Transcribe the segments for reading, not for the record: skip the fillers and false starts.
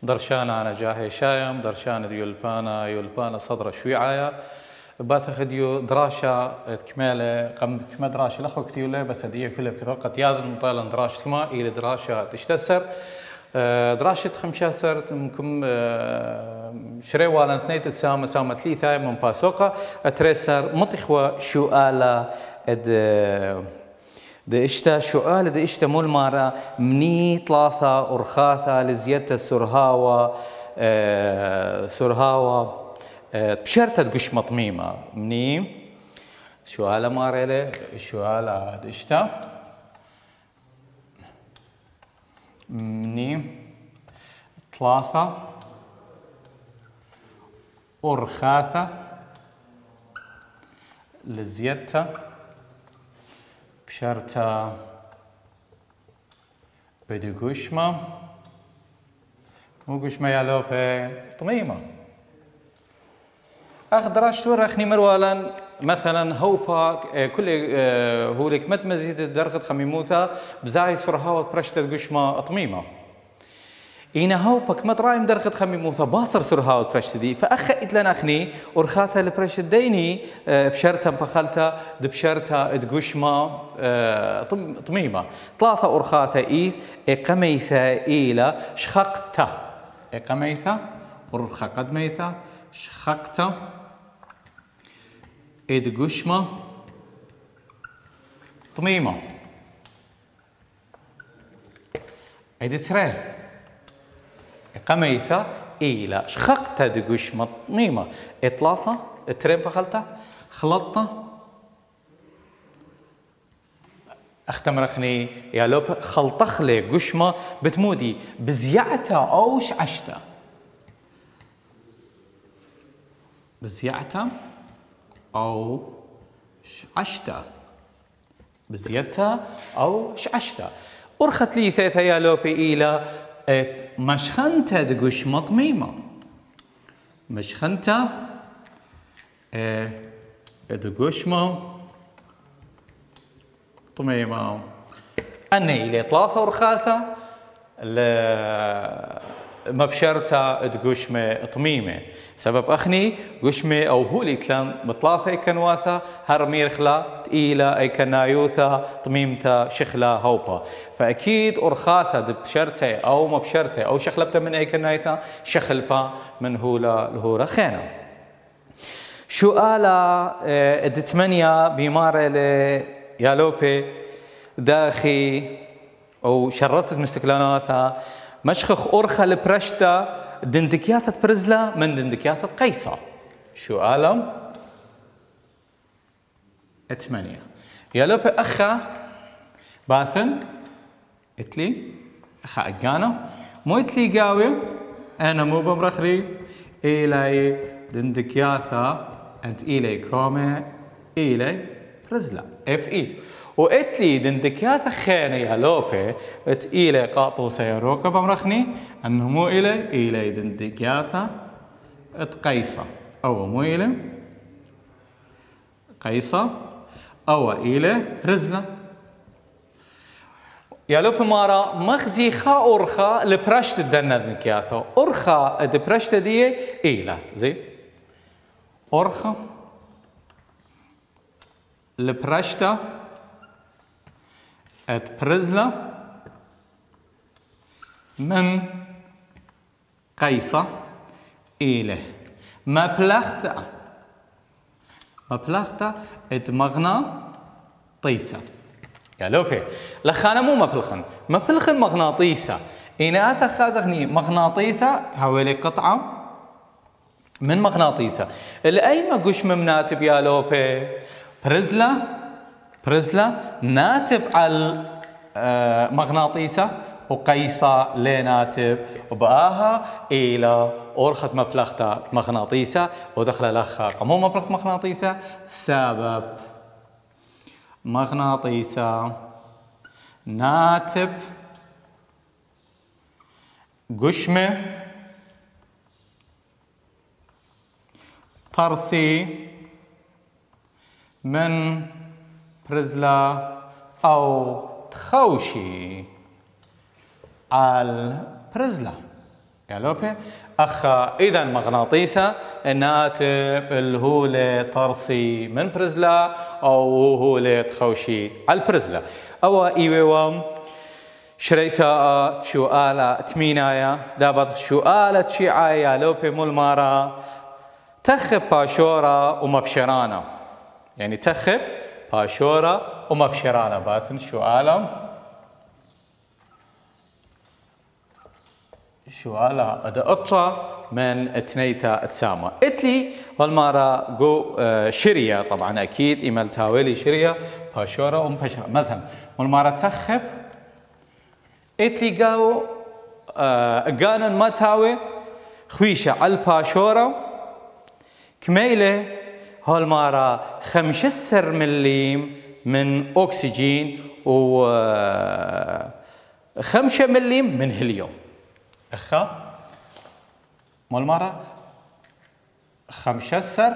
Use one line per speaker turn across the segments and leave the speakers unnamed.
درشانا أنا جاهي شايم درشانا يولبانا صدر شويعايا باثخ ديو دراشة كمالة قم كما دراشة الأخوة كثير له بس هدية كلها بكثرة ياذ مطالا دراشة كما إلى دراشة تشتسر دراشة خمشاسر ممكن شري والا تنيت تسامة سامة ثلاثة من باسوقة أترسر مطخوة شو آلا د اشتا شؤال د اشتا مول مارا مني ثلاثة أرخاثة لزيادة سرهاوة بشرطة قش مطميمة مني شؤال مارا له شؤال د اشتا مني ثلاثة أرخاثة لزيادة بشرطة بدي قشمة مو قشمة يا لوبي طميمة دراشت ورخني مروالا مثلا هوبا كل هوليك مت مزيد درجة خميموثا بزاي سرهاوة برشتة قشمة طميمة إنا هوبك ما ترايم درجة خميموثا باصر سرهاوة برشتة دي فأخا إتلان أخني ورخاتها لبرشتة ديني بشرطة بخلتها بشرطة تقشمة طميمة ثلاثة أرخاثة إيث إقميثة إيلا شخقتة إقميثة أرخقت ميثة شخقتة إدقشمة طميمة إدتري قميثة إلى شخقتة دقشمة طميمة إطلاثة إترين بخلتة خلطة أختمرخني يا لوب خلطخلي قشمة بتمودي بزيعتها أو شعشتها بزيعتها أو شعشتها بزيتها أو شعشتها أرخت لي ثلاثة يا لوبي إلى مشخنتها دقش مطميمة مشخنتها دقش طميمة أني إلى ثلاثة ورخاثة مبشرتا تقشمة طميمة سبب أخني قشمة أو هولي كلام بطلافة كنواثة هرمير خلا تقيلة أي كنايوثة طميمتا شخلة هوبا فأكيد أرخاثة بشرتة أو مبشرتة أو شخلبتا من أي كنايثة شخلبا من هولا الهورة خينا شو آلا دتمنيا بمارة يالوبي داخي أو شرطت مستقلاناتها مشخخ أرخى لبرشتا دندكياثة برزلة من دندكياثة قيصة شو آلم؟ ثمانية يا لوبي أخا باثن اتلي أخا أجانا مو اتلي قاوي أنا مو بمرخري إلي دندكياثة أنت إلي كومي إلي برزلة اف إي وإتلي دندكياثة خيني يا لوبي إلي قاطو سيروكا بمرخني أنه مو إلي دندكياثة قيصة أو مو إلي قيصة أو إلي رزلة يا لوبي مارا مخزي خا أرخا لبرشت الدنا دندكياثة أرخا دبرشت دي إلي زي أرخا لبرشتا برزلة من قيصة إلى مبلغتا مغنى طيسة يا لوبي لخانا مو مبلخن مغناطيسة إنا أثخ خازغني مغناطيسة هاولي قطعة من مغناطيسة الأي ما قش مناتب يا لوبي برزلة ناتب على مغناطيسة وقيصة لناتب وبقاها إلى أرخت مبلغتا مغناطيسة ودخل لخا قمو مبلغت مغناطيسة سبب مغناطيسة ناتب قشمة طرسي من برزلة أو تخوشي على برزلة يالوبي أخا إذا مغناطيسة الناتب الهولة طرسي من برزلا أو هولة تخوشي على البرزلا أو إيوام شريتا شوالة تمينايا دابت شوالة شيعايا يالوبي مولمارا تخب باشورا ومبشرانا يعني تخب باشورا ومبشرانا باتن شوالة شوالة أدقطة من تنيتا تسامة اتلي والمارا جو شرية طبعا أكيد إيمال تاويلي شرية باشورا ومبشرانا مثلا والمارا تخب اتلي قاو قانن ما تاوي خويشة على الباشورا كميلة هالمارا 15 مليم من أكسجين و 5 مليم من هيليوم أخا مالمارا 15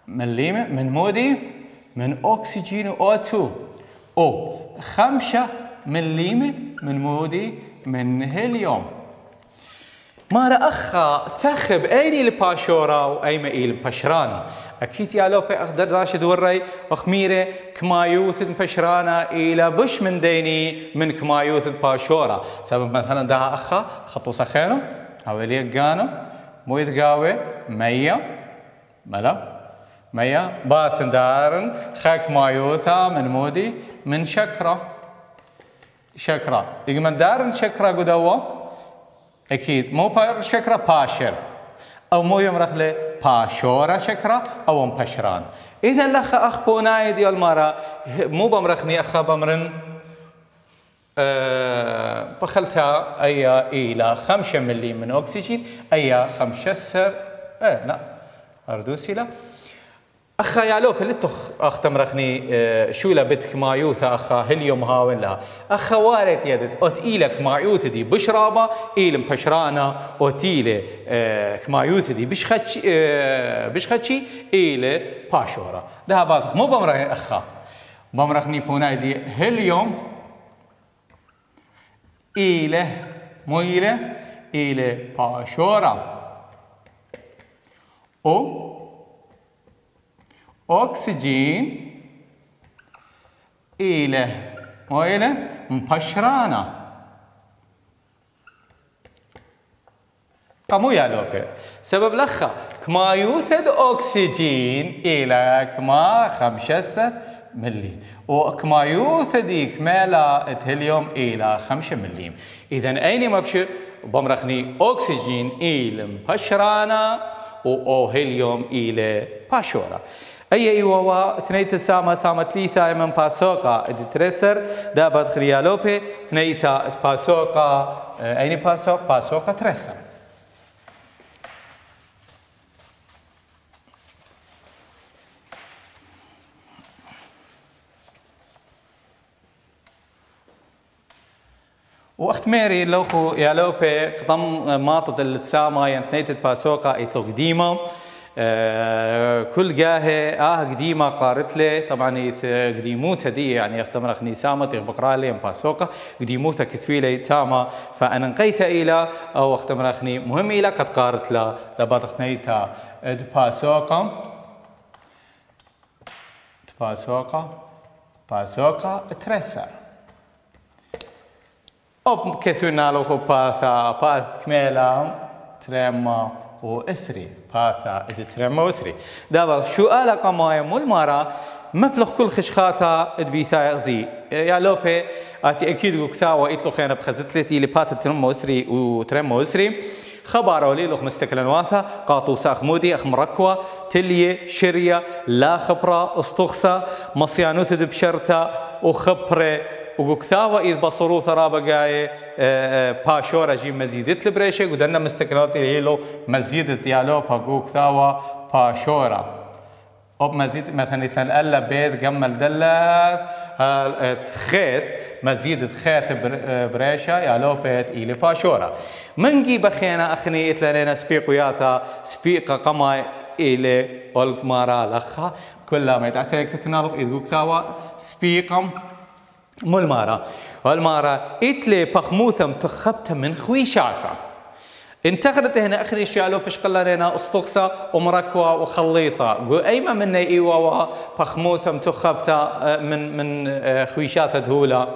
مليم من مودي من أكسجين و O2 أو 5 مليم من مودي من هيليوم مارا أخا تخب أيني الباشورا وأيما إيل بشرانا أكيد يا لوبي أخدر راشد وري أخميرة كمايوث بشرانا إلى بش من ديني من كمايوث باشورا سبب مثلا ده أخا خطو سخينو هاوليك قانو مو يتقاوي ميا باثن دارن خاك مايوثا من مودي من شكرا إجمن دارن شكرا قدوة أكيد مو شكرا باشر أو مو يمرخ له باشورة شكرا أو مبشران إذا لخ أخ بوناي ديال مرة مو بمرخني أخا بمرن بخلتها أي إلى 5 مليم من أكسجين أي 15 لا أردوسي لا أخا يالوب اللي أخ تمرخني شو لبتك مايوثا أخا هليوم هاون لها أخا وارد يدد أتيلك مايوث دي بشرابة إيلم بشرانا أتيلة كمايوث دي بشخشي إيلة باشورة ده بعض مو بمرخني أخا بمرخني بوناي دي هليوم إيلة مويلة إيلة باشورة أو أكسجين إلى وإلى مبشرانا قاموا يا لوبي سبب لخا كما يوثد أكسجين إلى كما 5 ملي وكما يوثد كمالا هيليوم إلى 5 مليم إذا أين مبشر بمرخني أكسجين إلى مبشرانا و هيليوم إلى باشورا أي إيوا تنيت سامة تليثا من باسوقا ترسر دابت خريالوبي تنيتا باسوقا أيني باسوقا ترسر وقت ميري لوخو يالوبي قطم ماطط التسامة ينتنيت باسوقا يطلق ديما كل جاهه قديمه قارت لي طبعا قديموثه دي يعني اختمرخ نيسامه بقرا لي باسوقه قديموثه كتفيله تاما فانا نقيت الى او اختمرخني مهم الى قد قارت لا دبات خنيتا باسوقه ترسر او كثرنا له باث كميلا تريما واسري باثا ادترم واسري دابا شو آلا قمايا مول مارا مبلغ كل خشخاثا ادبيثا يغزي يا لوبي اتي اكيد وكثاوة اطلو خينا بخزتلتي لباثا ترم واسري وترم واسري خبر وليلو مستقلا واثا قاطو ساخ مودي اخ مركوة تلية شرية لا خبرة استخصة مصيانوث بشرتا وخبرة وكثاوة إذ بصروا ثرابة جاي باشورة جي مزيدة البريشة ودنا مستقلات يلو مزيدة يالو باقو كثاوة باشورة أو مزيد مثلا يتلان ألا بيت جمل دلات خيث مزيدة خيث بريشة يالو بيت إلي باشورة منجي بخينا أخني يتلانينا سبيق وياتا سبيق قما إلي والمارا لخا كل ما يتعتلي كثنارف إذ كثاوة سبيقم مول مارا والمارا إتلي بخموثم تخبت من خوي شعفة انتقلت هنا اخري شالو بشقلنا استقصى ومركوة وخليطة قو ايما من ايوا بخموثة متخبتة من خويشات دهولة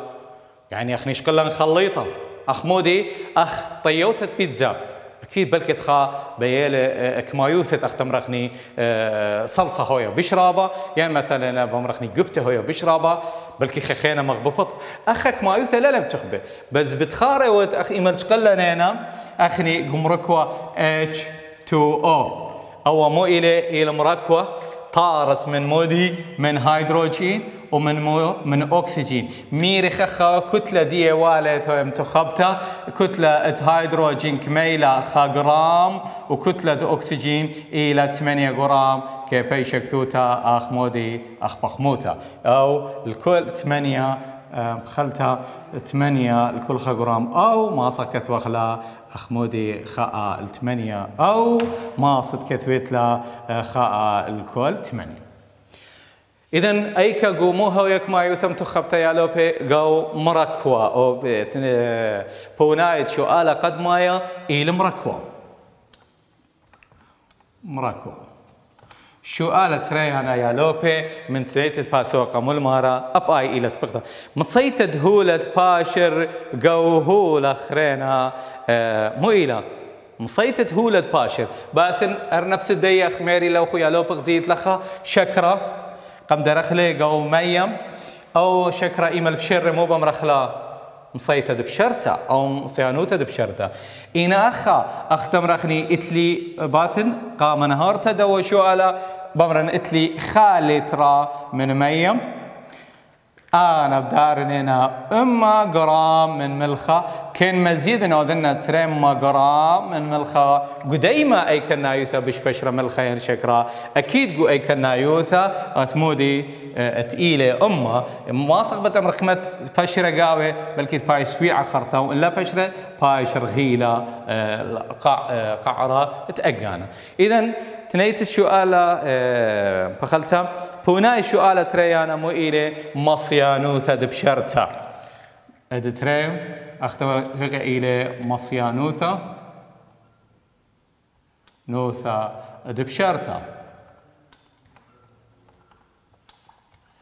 يعني اخني شقلنا خليطة اخمودي اخ طيوتة بيتزا اكيد بلكي تخا بيال كمايوثة اختمرخني صلصة هويا بشرابة يعني مثلا بمرخني قبته هويا بشرابة بلكي خخينا مغبطت اخك مايوثة لا بتخبه بس بتخاري وت اخ ايمال شقلنا هنا اخني قمركوة H2O او مو الى مركوة طارس من مودي من هيدروجين ومن اكسجين ميري خخا كتله دي والت متخبته كتله هيدروجين كميله خا جرام وكتله اكسجين الى 8 جرام كبيشك ثوتا اخ مودي اخ بخموثه او الكل 8 خلتها 8 الكل خا جرام او ما صكت وخلا أخمودي خاء الثمانية أو ما صد كثويتلا خاء الكل 8 إذن أيكا قوموها ويكما يوثم تخبتا يالوبي قو مركوة أو بونايت شو آلا قد مايا إيل مركوة شو آلة تريانا يالوبي من تريتت باسوقة ملمارة أباي إلى سبقتا مصيت دهولة باشر قو هولة خرينا مو إلى مصيت دهولة باشر باثن نفس الدية خميري لو خو يالوبي غزيت لخا شكرة قم درخلي قو ميم أو شكرة إيمال بشر مو بمرخلا مصيتة بشرتا أو صيانوتة بشرتا إنا أختم رخني إتلي باثن قام نهارتا دو شو على بمرن إتلي خالترا من ميم أنا بدارنينا إما جرام من ملخة كان مزيد نودنا تريم جرام من ملخة قديما أي كنا يوثا بش بشرة ملخة يعني شكرا أكيد قو أي كنا يوثا أتمودي تقيلة أما ما صقبت رقمة بشرة قاوة بلكي باي سويعة خرثة إلا بشرة باي شرغيلة قعرة تأجانا إذن تنيت السؤال بخلتها بوناي السؤال تريانا مو إلي مصيانوثة دبشرتها ادتريم اختبر هيك إلي مصيانوثة نوثة دبشرتها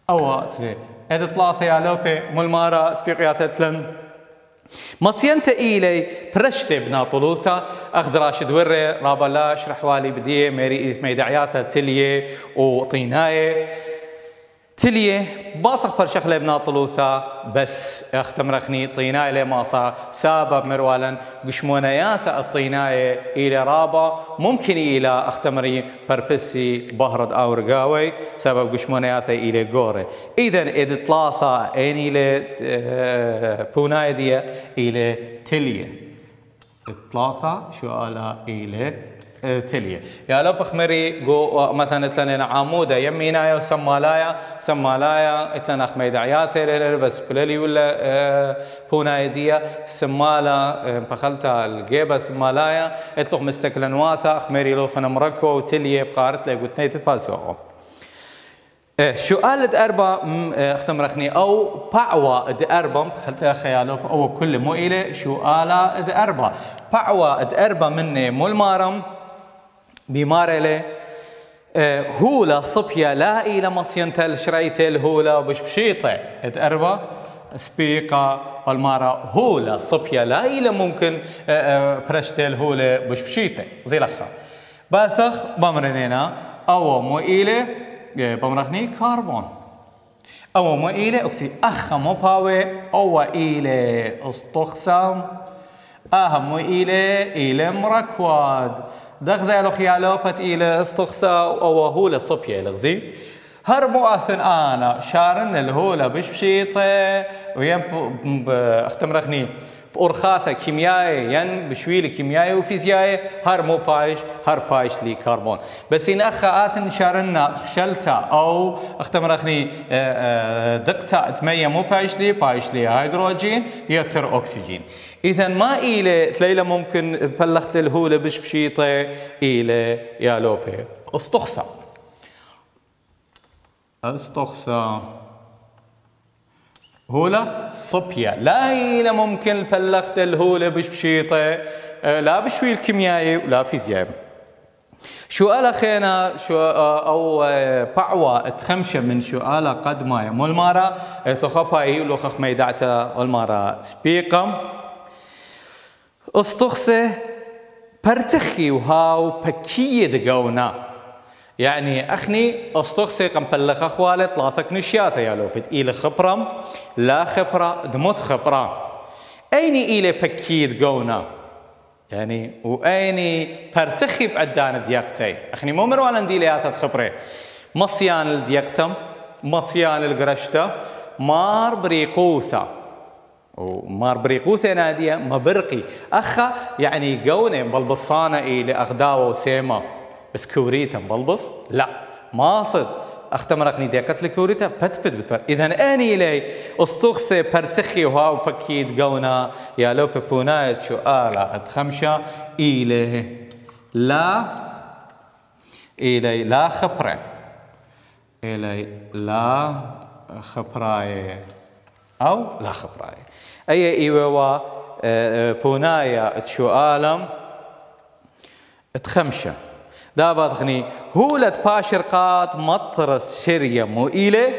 أو تري اد ثلاثة يا لوبي ملمارة سبيقيات لن مصينت إيلي برشتي بنا طلوثة أخذ راشد وري رابلا شرح والي بديه ميري ميدعياتها تليه وطيناية تليه باصق برشخلي بنا طلوثة بس اختم رخني طيناية لي ماصا سابب مروالا قشمونياثة الطيناية إلى رابا ممكن إلى اختمري بربسي بهرد أو رقاوي سبب قشمونياثة إلى قوري إذن إذ ثلاثة إن إلى بوناية دي إلى تلية ثلاثة شو ألا إلى تلية يا لو بخمري جو مثلا تلنا عمودة يمينايا سمالايا تلنا خميدعيات بس بلالي ولا بوناي دي سمالا بخلتها الجيبة سمالايا اطلق مستقلا واثا خمري لو خنا مركو وتلية بقارت لي قلت نيت باسو شو قالت أربعة اختم رخني أو بعوة أربعة خلتها خيالوب أو كل مو إلى شو قالت أربعة بعوة أربعة مني مو المارم بمارله هولا صبيا لا إلى مصينتا الشريتة الهولا بشبشيطة أربعة سبيقة والمارة هولا صبيا لا إلى ممكن برشتة الهولا بشبشيطة زي الأخر باثخ بمرنينا أو مو إلى بمرخني كربون أو مو إلى أكسي أخ مو باوي أو إلى استخسام مو إلى مركواد دغذا لو خيالو بت إلى استخسا أو هولا صبيا لغزي هربو أثن أنا شارن الهولا بشبشيطة ويم اختم رخني بأرخاثة كيميائي ين بشويل كيميائي وفيزيائي هر مو بايش هر بايش لي كربون بس إن أخا آثن شارنا خشلتا أو اختم رخني دقتا تمية مو بايش لي هيدروجين يتر أكسجين إذا ما إلى تليلة ممكن بلغت الهولة بشبشيطة إلى يا لوبي استخسى هولة صبية لا إلى ممكن بلغت الهولة بشيطة لا بشوي الكيميائي ولا فيزياء. شو ألا خينا شو أو بعوة تخمشة من شو ألا قد ما مول مارا تخبها هي ولخخ ميدعتا والمارا سبيقم استخسه برتخي وهاو بكية دقونا يعني أخني استخسي قم بلغ أخوالي طلاثك نشياثة يا لو بتقيل خبرم لا خبرة دمث خبرة أيني إيلي بكية دقونا يعني وأيني برتخي بعدان دياكتي أخني مو مروالا نديلياتها خبري مصيان الدياكتم مصيان القرشتة مار بريقوثة ومار بريقوثة نادية مبرقي أخا يعني قوني بلبصانة إلي أغداوة وسيمة بس كوريتا مبلبص لا ما صد اختمرقني ديكت لكوريتا بتفت بتفت إذا أني لي استخسي برتخي وهاو بكيد قونا يا لو ببونايت شو آلا أتخمشة إلي لا خبرة إلي لا خبراي أو لا خبراي أي إيوا بونايا تشو آلم تخمشة دابا تغني هولة باشر قات مطرس شرية مؤيلة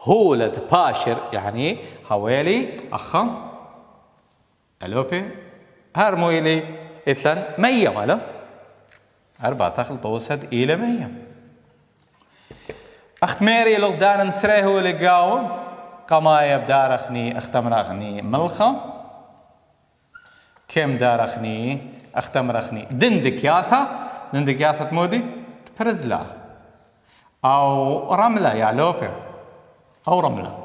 هولة باشر يعني حوالي أخم ألوبي هار مؤيلة إتلان 100 مالا 4 تاخل بوسد إلى 100 أخت ميري لو دارن تريهو لقاوم قمايا بدارخني اختمرخني ملخة كم دارخني اختمرخني دندك ياثا تمودي تبرزلا او رملة يا لوبي او رملة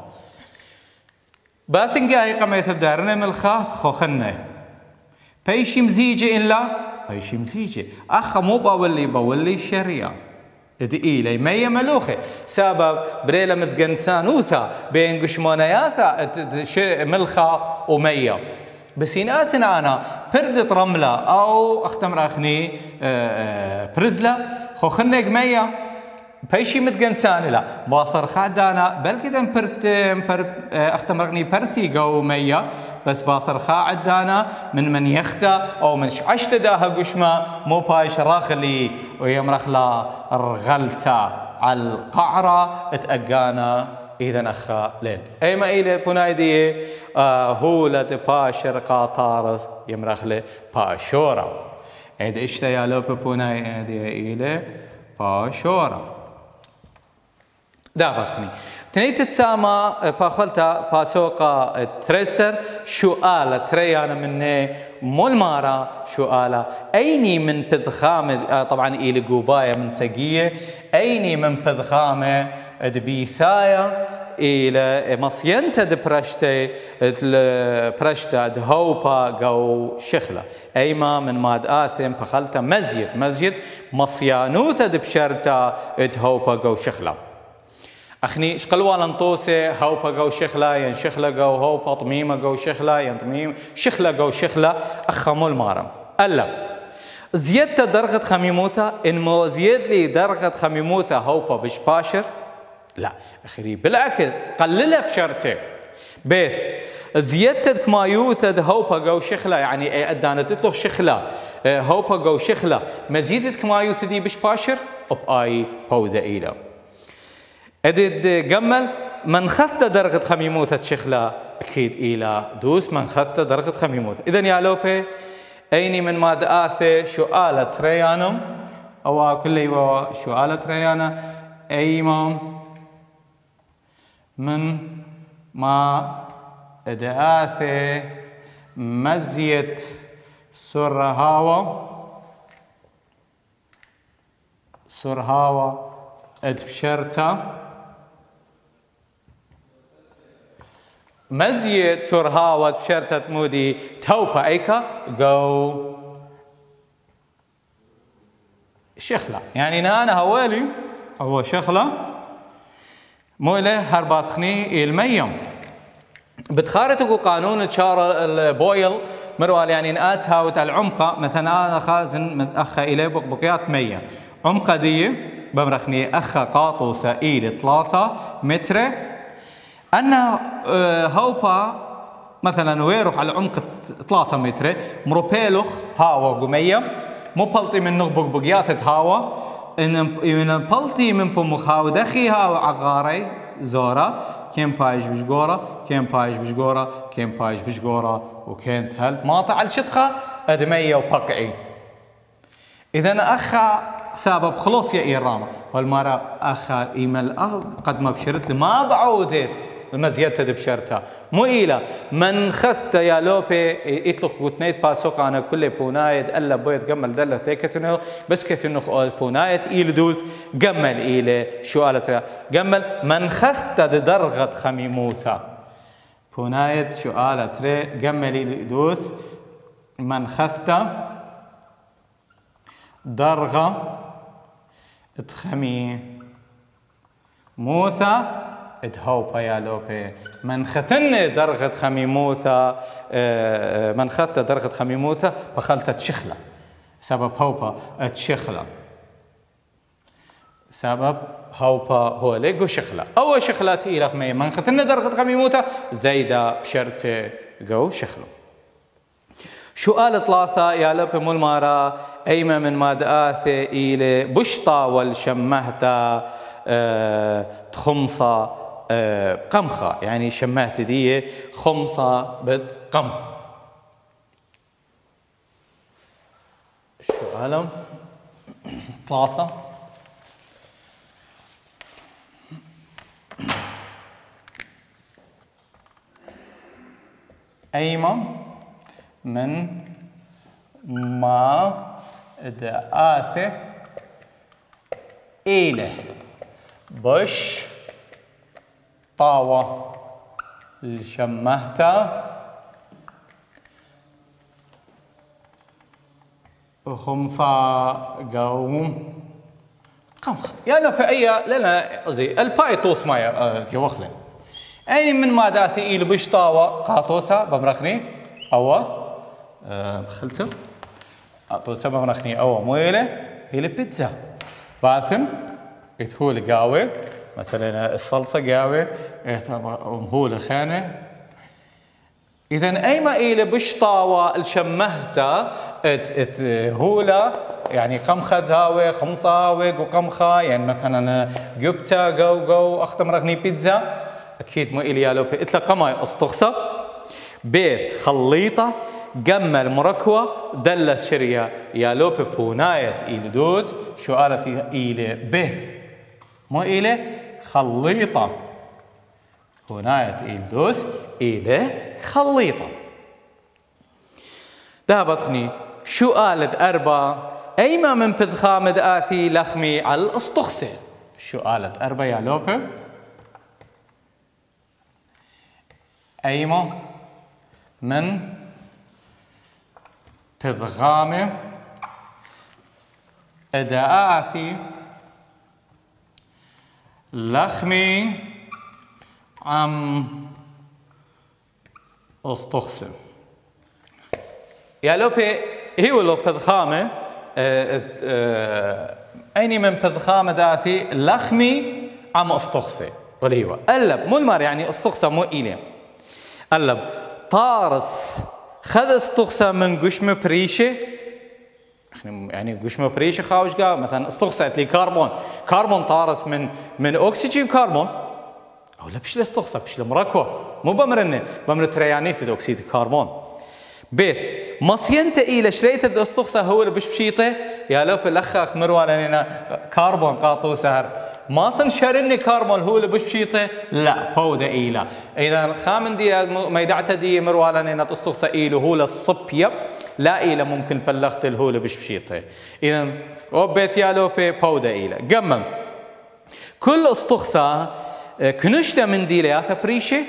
باثنقاي قميت بدارنا ملخة خوخنة بيشي مزيجي إلا بيشي مزيجي أخا مو بولي شريعة إلي مية ملوخة سبب بريلة متقنسانوثا بين قشمونياثا ملخة ومية بس يناتنا أنا بردت رملة أو أختمر أخني برزلة خوخنك مية بيشي متقنسان لا باثر خادانا بل كده أختمر أخني برسي قو مية بس باثر خاعدانا من يختا أو من عشت داها قشمة مو بايش راخلي ويمرخلا رغلتا على القعرة اتأقانا إذا أخا لين أيما إلي بنايدية هولة باشر قاطارس يمرخلي باشورة إذا إشتا يالو بنايدية إلي باشورة دابتني تنيت تسامى باخلتا باسوقا تريسر شو آلة تريانا مني مول مارا شو آلة أيني من بذخامة طبعا إلي قوباية من سقية أيني من بذخامة دبيثايا إلى مصينتا دبرشتي برشتا دهوبا قو شخلة أيما من ماد آثم بخلتا مزيد مصيانوثا دبشرتا دهوبا قو شخلة أخني شقلوا لنطوسة هوبا جو شخلة ين شخلة جو هوبا طميمة جو شخلة ين طميم شخلة جو شخلة أخمو المارم ألا زيادة درجة خميموتها إن مو زياد لي درجة خميموتها هوبا بش باشر لا أخري بالعكس قللها بشرته بيث زيادة كمايوثة هوبا جو شخلة يعني أدانا تطلق شخلة هوبا جو شخلة مزيدة كمايوثة دي بش باشر بآي بوذا إيلا أدد جمل من خدت درجة خميموتة شخلة أكيد إلى دوس من خدت درجة خميموتة إذن يا لوبي أيني من ماد آثي شو آلة تريانم أو كل شو آلة تريانا أيما من ما إدآثي مزيت سرهاوة ادبشرتا مزيت سرهاوة ادبشرتا تمودي توبا ايكا جو شخلة يعني أنا هوالي هو شخلة مويله هرباثخني الميم بتخارتكو قانون تشار البويل مروال يعني ناتها وتاع العمقة مثلا أنا خازن متأخى إليه بقيات 100 عمقة دي بمرخني أخا قاطو سائل 3 متر أن هوبا مثلا ويروح على عمق 3 متر مروبيلوخ هاوا قمية مبلطي من نغبق بقيات هاوا إن بلطي من بمخ هاو دخي هاو عغاري زورا كم بايش بشجورة كم بايش بشجورة كم بايش بشجورة وكانت هل ما طع الشتخة أدمية وبقعي. إذا أخا سبب خلص يا إيرام والمرة أخا إيمال قد ما بشرت لي ما بعودت المزيتة بشرتها مو إيلا من خدت يا لوبي يطلق قتنيت باسوق أنا كل بونايد ألا بويت جمل دلة ثيكتنو بس كثنو بونايد إيل دوز جمل إيله شو قالت جمل من خدت درغة خميموثا بونايد شو قالت ري جمل إيل دوز من خدت درغة ادخمي موثا ادهوبا يا لوبي من ختن درغة خميموثا من خدت درغة خميموثا بخلت تشخلة سبب هوبا تشخلة سبب هوبا هو ليجو شخلة أو شخلة تقيلة خمية من ختن درغة خميموثا زايدة بشرت جو شخلة. شو قال 3 يا لوبي مول مارا أيما من مادآثة إلى بشطة والشمهتا تخمصة قمخة يعني شمهت دي خمصة بد قمخة. شو قالوا 3 أيما من ما دآثة إلى بش طاوة الشمهتا وخمسة قوم قمخ يا لا في أي لنا زي الباي توس مايا تيوخلن أي من ما داثي إلى بش طاوة قاطوسا بمرخني أو خلته قاطوسا بمرخني أو مويلة إلى بيتزا باثم يتهول قاوي مثلا الصلصة قاوي هول خانة. إذا أيما إلى بشطاوة الشمهتا هولا يعني قمخة هاوي خمسة هاوي وقمخة يعني مثلا جبتا جو أختم رغني بيتزا أكيد مو إلي يالو إتلا قماي أسطخصة بيت خليطة جمل مركوة دل شريا يالو بوناية إلى دوز شو قالت إلى بيت مو إلى خليطة هناية إلدوس إلى خليطة. دابتني شو قالت 4 أيما من بذخامد آثي لخمي على الأسطخسة شو قالت 4 يا لوبة أيما من بذخامة آثي لخمي عم أسطخسة يا لوبي هو لو بذخامة أيني من بذخامة داثي لخمي عم أسطخسة ولا هو قلب مو المار يعني أسطخسة مو إيلي قلب طارس خذ أسطخسة من قشمة بريشة يعني قشمة بريشة خاوش قال مثلا استخصت لي كربون طارس من أكسجين كربون أو لا بش استخصت بش مركوة مو بمر تريانيث أكسيد الكربون بيث مصينت إلى شريت الاستخصة هو اللي بش بشيطه يا لو بالأخ مروى لنا كربون قاطو سهر ما شرني كربون هو اللي بش بشيطه لا بودة إلى إذا خامن دي ما يدعته دي مروى لنا استخصة إلى هو الصبية لا إلى ممكن بلغت الهولة بش بشيطه إذا وبيت يا لوبي بودة إلى جمم كل استخصة كنشتة من ديلياثة بريشة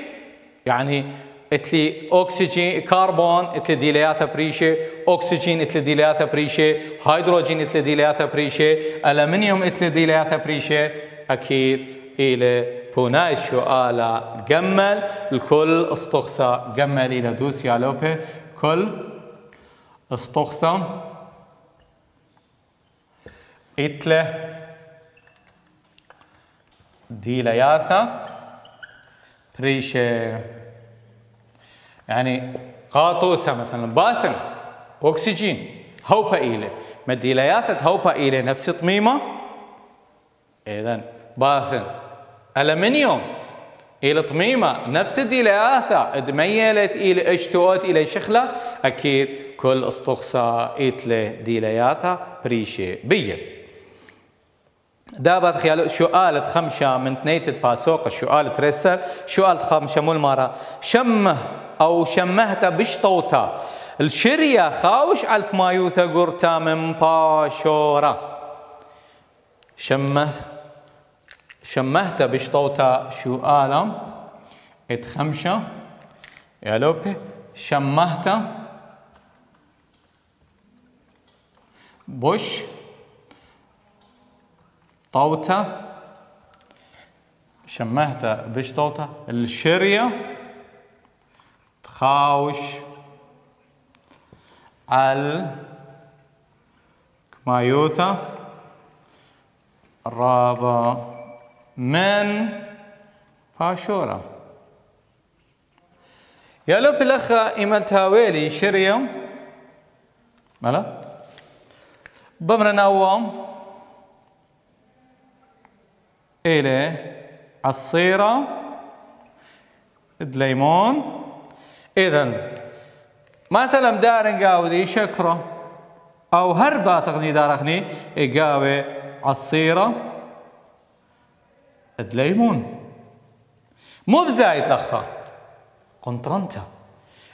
يعني اتلي أكسجين كربون اتلي ديلياثة بريشة أكسجين اتلي ديلياثة بريشة هيدروجين اتلي ديلياثة بريشة ألمنيوم اتلي ديلياثة بريشة أكيد إلى بونايش وآلا جمل الكل استخصة جمل إلى دوس يا لوبي كل استخصة اتله ديلياثة بريشة يعني قاطوسة مثلا باثن أكسجين هوبا إيله مديلياثة هوبا إيله نفس طميمة إذن باثن ألمنيوم إلى طميمة نفس ديلياثة دميلت إلى اشتوت إلى شخلة أكيد كل استخصى إتله ديلياثة بريشة بيا دابت خيال سؤال خمسة من تنيت باسوق السؤال ترسل سؤال خمسة مول مرة شمه أو شمهت بشطوتا الشرية خاوش على كمايوثا قرتا من باشورة شمهت بشطوتا سؤال خمسة يا لوبي شمهت بوش طوطة شمهت بشطوطة الشرية تخاوش على كمايوثة الرابع من فاشورة يا لو في الأخ إيمال تاويلي شرية مالا بمر نوام إلى عصيرة ليمون إذن مثلا دار قاودي شكرة أو هربا تغني دارخني إقاوي عصيرة ليمون مو بزايد لخا قنطرنتا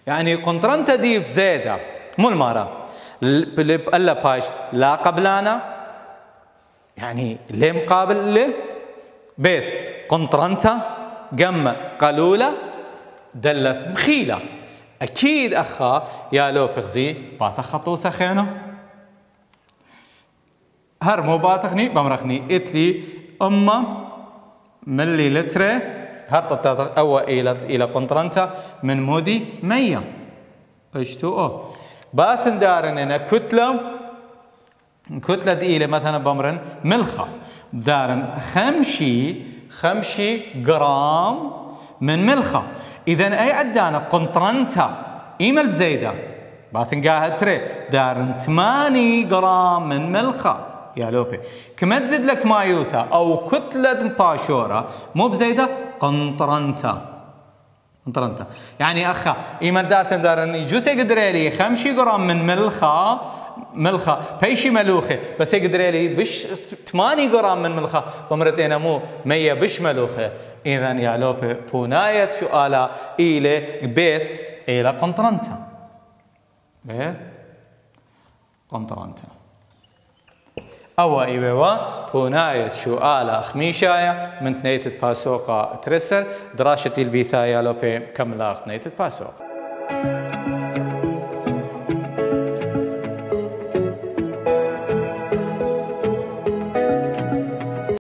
يعني قنطرنتا دي بزيادة مو المارة ألا باش لا قبلانا يعني ليه مقابل ليه بيث قنطرنتا قم قلولة دلت مخيلة أكيد أخا يا لو بغزي باثخطوسة خينو هر مو باثخني بمرخني إتلي أما ملي لترة هرطت أو إلى قنطرنتا من مودي 100 H2O باثن دارن إن كتلة إلى مثلا بمرن ملخة دارن خمشي جرام من ملخة إذن أي عدانا قنطرنتا إيمل بزيدة باثن قاعد تري دارن 8 جرام من ملخة يا لوبي كما تزيد لك مايوثا أو كتلة باشورة مو بزيدة قنطرنتا يعني أخا إيمل داثن دارن يجوز يقدر لي 5 جرام من ملخة بيشي ملوخة بس يقدر لي بش 8 جرام من ملخة بمرتين مو 100 بش ملوخة إذن يا لوبي بوناية سؤالة إلى بيث إلى قنطرنتا بيث قنطرنتا أو إيوا بوناية سؤالة خميشاية من تنيت باسوقة ترسل دراشة البيثايا لوبي كملاق تنيت باسوقة